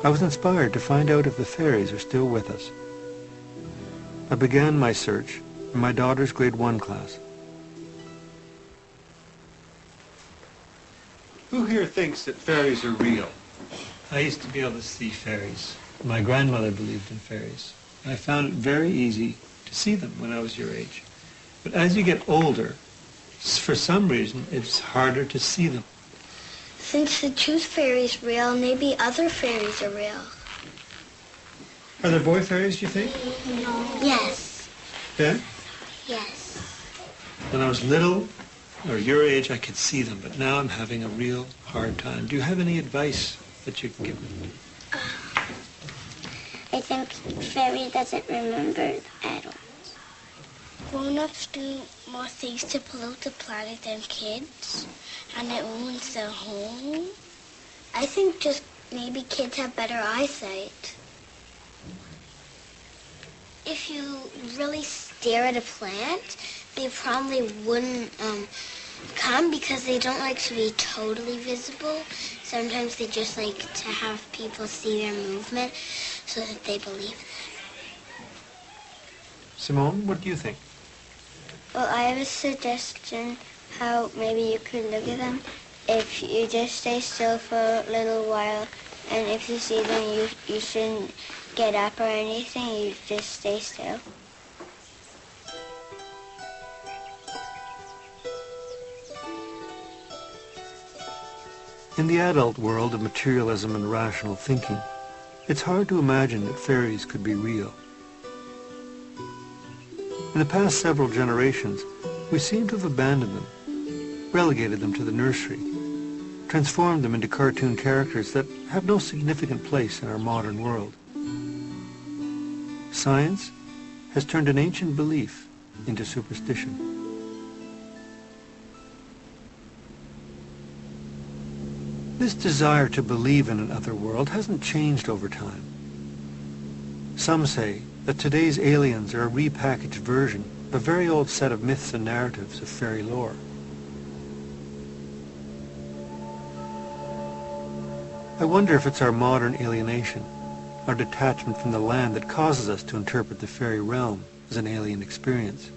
I was inspired to find out if the fairies are still with us. I began my search in my daughter's grade 1 class. Who here thinks that fairies are real? I used to be able to see fairies. My grandmother believed in fairies. I found it very easy to see them when I was your age. But as you get older, for some reason, it's harder to see them. Since the tooth fairy is real, maybe other fairies are real. Are there boy fairies, do you think? No. Yes. Yeah? Yes. When I was little, or your age, I could see them, but now I'm having a real hard time. Do you have any advice that you can give me? I think fairy doesn't remember adults. Grown-ups do more things to pollute the planet than kids, and it ruins their home. I think just maybe kids have better eyesight. If you really stare at a plant, they probably wouldn't come because they don't like to be totally visible. Sometimes they just like to have people see their movement so that they believe that. Simone, what do you think? Well, I have a suggestion how maybe you could look at them. If you just stay still for a little while, and if you see them, you shouldn't get up or anything, you just stay still. In the adult world of materialism and rational thinking, it's hard to imagine that fairies could be real. In the past several generations, we seem to have abandoned them, relegated them to the nursery, transformed them into cartoon characters that have no significant place in our modern world. Science has turned an ancient belief into superstition. This desire to believe in another world hasn't changed over time. Some say that today's aliens are a repackaged version of a very old set of myths and narratives of fairy lore. I wonder if it's our modern alienation, our detachment from the land, that causes us to interpret the fairy realm as an alien experience.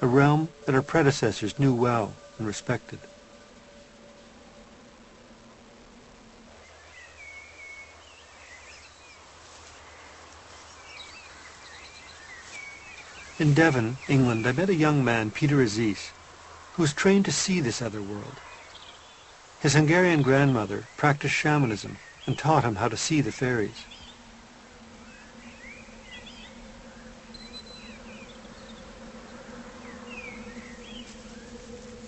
A realm that our predecessors knew well and respected. In Devon, England, I met a young man, Peter Aziz, who was trained to see this other world. His Hungarian grandmother practiced shamanism and taught him how to see the fairies.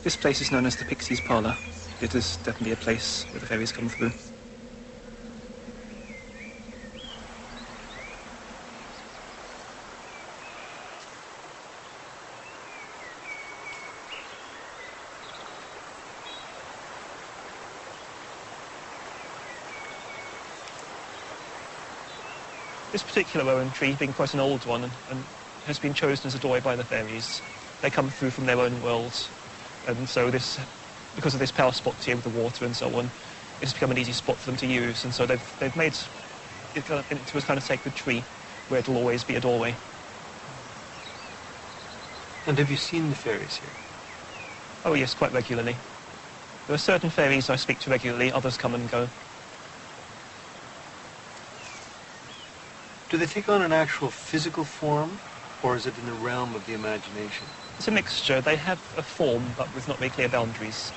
This place is known as the Pixies' Parlour. It is definitely a place where the fairies come through. This particular rowan tree, being quite an old one, and has been chosen as a doorway by the fairies. They come through from their own worlds, and so this, because of this power spot here with the water and so on, it's become an easy spot for them to use, and so they've made it into a kind of sacred tree where it'll always be a doorway. And have you seen the fairies here? Oh yes, quite regularly. There are certain fairies I speak to regularly, others come and go. Do they take on an actual physical form, or is it in the realm of the imagination? It's a mixture. They have a form, but with not very clear boundaries.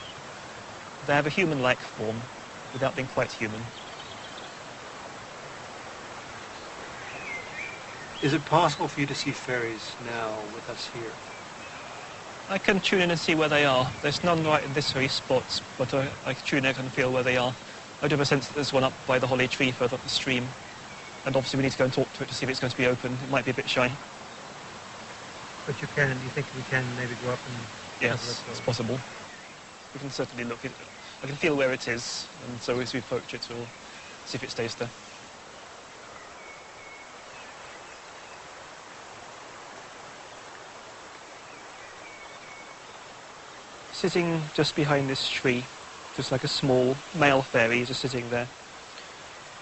They have a human-like form, without being quite human. Is it possible for you to see fairies now with us here? I can tune in and see where they are. There's none right in this very spot, but I can tune in and feel where they are. I do have a sense that there's one up by the holly tree further up the stream. And obviously we need to go and talk to it to see if it's going to be open. It might be a bit shy. But you think we can maybe go up and... Yes, it's possible. We can certainly look. I can feel where it is, and so as we approach it, we'll see if it stays there. Sitting just behind this tree, just like a small male fairy just sitting there.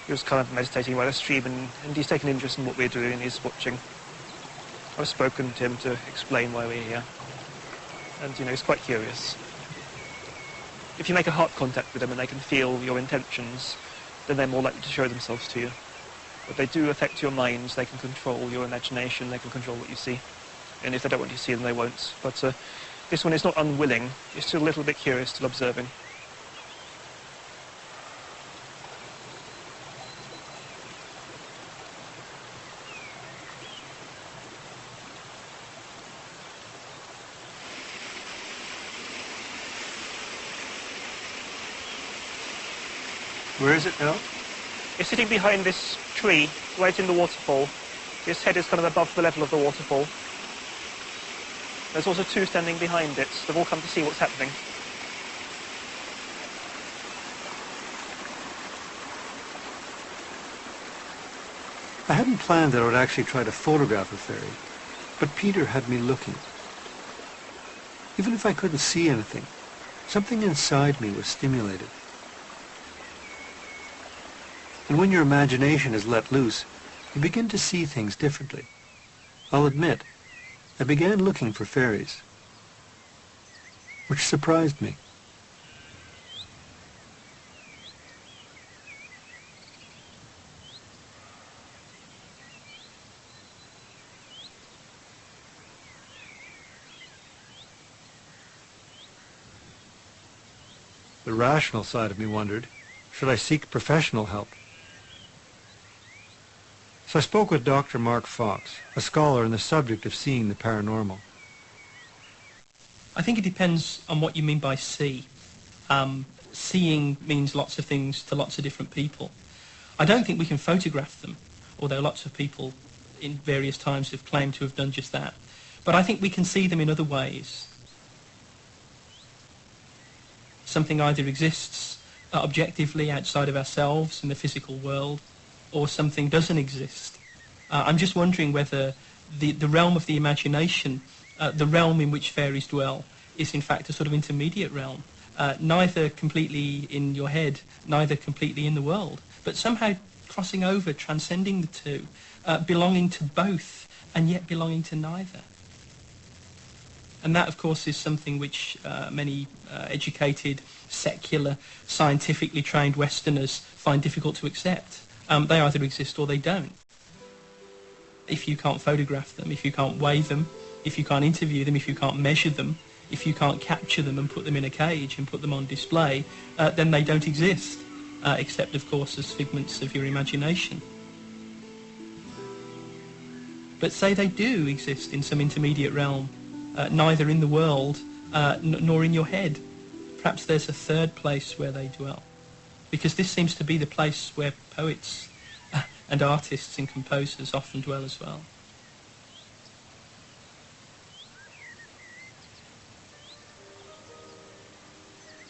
He was kind of meditating by the stream, and he's taken interest in what we're doing, and he's watching. I've spoken to him to explain why we're here, and, he's quite curious. If you make a heart contact with them and they can feel your intentions, then they're more likely to show themselves to you. But they do affect your minds. They can control your imagination. They can control what you see. And if they don't want you to see them, they won't. But this one is not unwilling. It's still a little bit curious, still observing. Where is it now? It's sitting behind this tree, right in the waterfall. Its head is kind of above the level of the waterfall. There's also two standing behind it. They've all come to see what's happening. I hadn't planned that I would actually try to photograph a fairy, but Peter had me looking. Even if I couldn't see anything, something inside me was stimulated. And when your imagination is let loose, you begin to see things differently. I'll admit, I began looking for fairies, which surprised me. The rational side of me wondered, should I seek professional help? So I spoke with Dr. Mark Fox, a scholar on the subject of seeing the paranormal. I think it depends on what you mean by see. Seeing means lots of things to lots of different people. I don't think we can photograph them, although lots of people in various times have claimed to have done just that. But I think we can see them in other ways. Something either exists objectively outside of ourselves in the physical world, or something doesn't exist. I'm just wondering whether the realm of the imagination, the realm in which fairies dwell, is in fact a sort of intermediate realm, neither completely in your head, neither completely in the world, but somehow crossing over, transcending the two, belonging to both, and yet belonging to neither. And that, of course, is something which many educated, secular, scientifically trained Westerners find difficult to accept. They either exist or they don't. If you can't photograph them, if you can't weigh them, if you can't interview them, if you can't measure them, if you can't capture them and put them in a cage and put them on display, then they don't exist, except, of course, as figments of your imagination. But say they do exist in some intermediate realm, neither in the world nor in your head. Perhaps there's a third place where they dwell. Because this seems to be the place where poets and artists and composers often dwell as well.